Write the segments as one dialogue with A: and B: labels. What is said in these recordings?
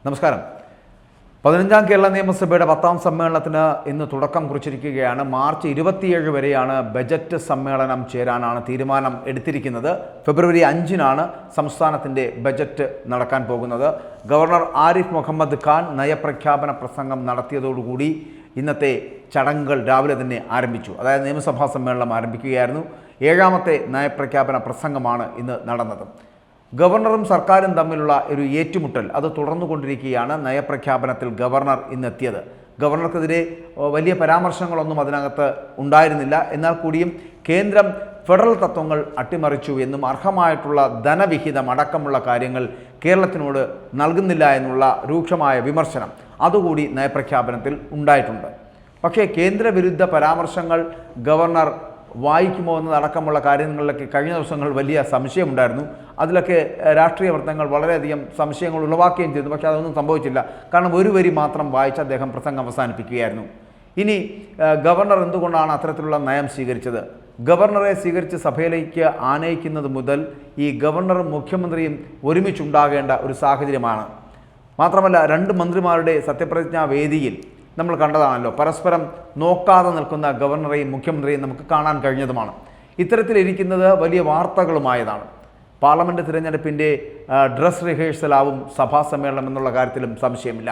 A: നമസ്കാരം. 15ാം കേരള നിയമസഭയുടെ 10ാം സമ്മേളനത്തിന് ഇന്ന് തുടക്കം കുറിച്ചിരിക്കുകയാണ്. മാർച്ച് 27 വരെയാണ് ബജറ്റ് സമ്മേളനം ചേരാനാണ് തീരുമാനം എടുത്തിരിക്കുന്നത്. ഫെബ്രുവരി 5-നാണ് സംസ്ഥാനത്തിൻ്റെ ബജറ്റ് നടക്കാൻ പോകുന്നത്. ഗവർണർ ആരിഫ് മുഹമ്മദ് ഖാൻ നയപ്രഖ്യാപന പ്രസംഗം നടത്തിയതോടുകൂടി ഇന്നത്തെ ചടങ്ങുകൾ രാവിലെ തന്നെ ആരംഭിച്ചു. അതായത് നിയമസഭാ സമ്മേളനം ആരംഭിക്കുകയായിരുന്നു. 7ാമത്തെ നയപ്രഖ്യാപന പ്രസംഗമാണ് ഇന്ന് നടന്നത്. ഗവർണറും സർക്കാരും തമ്മിലുള്ള ഒരു ഏറ്റുമുട്ടൽ അത് തുടർന്നുകൊണ്ടിരിക്കുകയാണ്. നയപ്രഖ്യാപനത്തിൽ ഗവർണർ ഇന്നെത്തിയത്. ഗവർണർക്കെതിരെ വലിയ പരാമർശങ്ങളൊന്നും അതിനകത്ത് ഉണ്ടായിരുന്നില്ല. എന്നാൽ കൂടിയും കേന്ദ്രം ഫെഡറൽ തത്വങ്ങൾ അട്ടിമറിച്ചു എന്നും അർഹമായിട്ടുള്ള ധനവിഹിതം അടക്കമുള്ള കാര്യങ്ങൾ കേരളത്തിനോട് നൽകുന്നില്ല എന്നുള്ള രൂക്ഷമായ വിമർശനം അതുകൂടി നയപ്രഖ്യാപനത്തിൽ ഉണ്ടായിട്ടുണ്ട്. പക്ഷേ കേന്ദ്രവിരുദ്ധ പരാമർശങ്ങൾ ഗവർണർ വായിക്കുമോ എന്നതടക്കമുള്ള കാര്യങ്ങളിലൊക്കെ കഴിഞ്ഞ ദിവസങ്ങൾ വലിയ സംശയമുണ്ടായിരുന്നു. അതിലൊക്കെ രാഷ്ട്രീയ വൃത്തങ്ങൾ വളരെയധികം സംശയങ്ങൾ ഉളവാക്കുകയും ചെയ്തു. പക്ഷേ അതൊന്നും സംഭവിച്ചില്ല. കാരണം ഒരു വരി മാത്രം വായിച്ച് അദ്ദേഹം പ്രസംഗം അവസാനിപ്പിക്കുകയായിരുന്നു. ഇനി ഗവർണർ എന്തുകൊണ്ടാണ് അത്തരത്തിലുള്ള നയം സ്വീകരിച്ചത്? ഗവർണറെ സ്വീകരിച്ച് സഭയിലേക്ക് ആനയിക്കുന്നത് മുതൽ ഈ ഗവർണറും മുഖ്യമന്ത്രിയും ഒരുമിച്ചുണ്ടാകേണ്ട ഒരു സാഹചര്യമാണ്. മാത്രമല്ല, രണ്ട് മന്ത്രിമാരുടെ സത്യപ്രതിജ്ഞാ വേദിയിൽ നമ്മൾ കണ്ടതാണല്ലോ, പരസ്പരം നോക്കാതെ നിൽക്കുന്ന ഗവർണറെയും മുഖ്യമന്ത്രിയെയും നമുക്ക് കാണാൻ കഴിഞ്ഞതുമാണ്. ഇത്തരത്തിലിരിക്കുന്നത് വലിയ വാർത്തകളുമായതാണ്. പാർലമെൻറ്റ് തിരഞ്ഞെടുപ്പിൻ്റെ ഡ്രസ് റിഹേഴ്സലാവും സഭാ സമ്മേളനം എന്നുള്ള കാര്യത്തിലും സംശയമില്ല.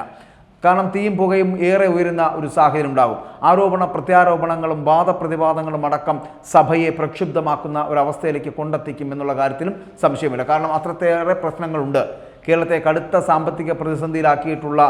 A: കാരണം തീയും പുകയും ഏറെ ഉയരുന്ന ഒരു സാഹചര്യം ഉണ്ടാകും. ആരോപണ പ്രത്യാരോപണങ്ങളും വാദപ്രതിവാദങ്ങളും അടക്കം സഭയെ പ്രക്ഷുബ്ധമാക്കുന്ന ഒരവസ്ഥയിലേക്ക് കൊണ്ടെത്തിക്കും എന്നുള്ള കാര്യത്തിലും സംശയമില്ല. കാരണം അത്രത്തേറെ പ്രശ്നങ്ങളുണ്ട്. കേരളത്തെ കടുത്ത സാമ്പത്തിക പ്രതിസന്ധിയിലാക്കിയിട്ടുള്ള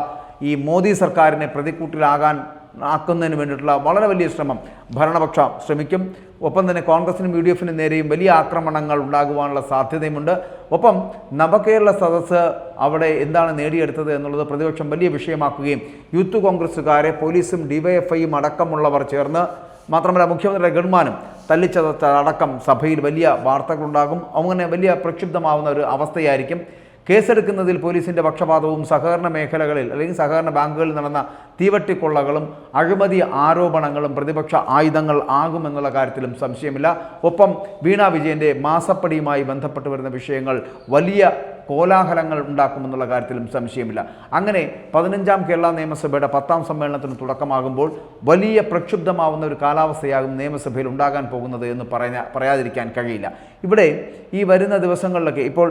A: ഈ മോദി സർക്കാരിനെ പ്രതിക്കൂട്ടിലാക്കുന്നതിന് വേണ്ടിയിട്ടുള്ള വളരെ വലിയ ശ്രമം ഭരണപക്ഷം ശ്രമിക്കും. ഒപ്പം തന്നെ കോൺഗ്രസിനും UDF-നും നേരെയും വലിയ ആക്രമണങ്ങൾ ഉണ്ടാകുവാനുള്ള സാധ്യതയുമുണ്ട്. ഒപ്പം നവകേരള സദസ്സ് അവിടെ എന്താണ് നേടിയെടുത്തത് എന്നുള്ളത് പ്രതിപക്ഷം വലിയ വിഷയമാക്കുകയും യൂത്ത് കോൺഗ്രസ്സുകാരെ പോലീസും DYFIയും അടക്കമുള്ളവർ ചേർന്ന്, മാത്രമല്ല മുഖ്യമന്ത്രിയുടെ ഗൺമാനും തല്ലിച്ചതച്ച അടക്കം സഭയിൽ വലിയ വാർത്തകളുണ്ടാകും. അങ്ങനെ വലിയ പ്രക്ഷുബ്ധമാവുന്ന ഒരു അവസ്ഥയായിരിക്കും. കേസെടുക്കുന്നതിൽ പോലീസിൻ്റെ പക്ഷപാതവും സഹകരണ മേഖലകളിൽ അല്ലെങ്കിൽ സഹകരണ ബാങ്കുകളിൽ നടന്ന തീവട്ടിക്കൊള്ളകളും അഴിമതി ആരോപണങ്ങളും പ്രതിപക്ഷ ആയുധങ്ങൾ ആകുമെന്നുള്ള കാര്യത്തിലും സംശയമില്ല. ഒപ്പം വീണ വിജയൻ്റെ മാസപ്പടിയുമായി ബന്ധപ്പെട്ട് വരുന്ന വിഷയങ്ങൾ വലിയ കോലാഹലങ്ങൾ ഉണ്ടാക്കുമെന്നുള്ള കാര്യത്തിലും സംശയമില്ല. അങ്ങനെ 15ാം കേരള നിയമസഭയുടെ 10ാം സമ്മേളനത്തിന് തുടക്കമാകുമ്പോൾ വലിയ പ്രക്ഷുബ്ധമാവുന്ന ഒരു കാലാവസ്ഥയാകും നിയമസഭയിൽ ഉണ്ടാകാൻ പോകുന്നത് എന്ന് പറയാതിരിക്കാൻ കഴിയില്ല. ഇവിടെ ഈ വരുന്ന ദിവസങ്ങളിലൊക്കെ ഇപ്പോൾ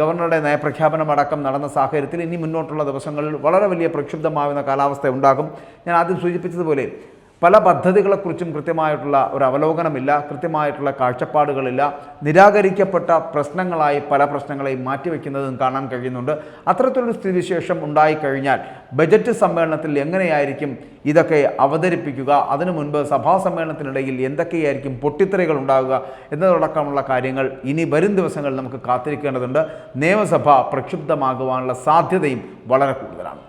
A: ഗവർണറുടെ നയപ്രഖ്യാപനം അടക്കം നടന്ന സാഹചര്യത്തിൽ ഇനി മുന്നോട്ടുള്ള ദിവസങ്ങളിൽ വളരെ വലിയ പ്രക്ഷുബ്ധമാവുന്ന കാലാവസ്ഥ ഉണ്ടാകും. ഞാൻ ആദ്യം സൂചിപ്പിച്ചതുപോലെ പല പദ്ധതികളെക്കുറിച്ചും കൃത്യമായിട്ടുള്ള ഒരു അവലോകനമില്ല, കൃത്യമായിട്ടുള്ള കാഴ്ചപ്പാടുകളില്ല. നിരാകരിക്കപ്പെട്ട പ്രശ്നങ്ങളായി പല പ്രശ്നങ്ങളെയും മാറ്റിവെക്കുന്നതും കാണാൻ കഴിയുന്നുണ്ട്. അത്തരത്തിലൊരു സ്ഥിതിവിശേഷം ഉണ്ടായിക്കഴിഞ്ഞാൽ ബജറ്റ് സമ്മേളനത്തിൽ എങ്ങനെയായിരിക്കും ഇതൊക്കെ അവതരിപ്പിക്കുക, അതിനു മുൻപ് സഭാ സമ്മേളനത്തിനിടയിൽ എന്തൊക്കെയായിരിക്കും പൊട്ടിത്തെറികൾ ഉണ്ടാകുക എന്നതടക്കമുള്ള കാര്യങ്ങൾ ഇനി വരും ദിവസങ്ങളിൽ നമുക്ക് കാത്തിരിക്കേണ്ടതുണ്ട്. നിയമസഭ പ്രക്ഷുബ്ധമാകുവാനുള്ള സാധ്യതയും വളരെ കൂടുതലാണ്.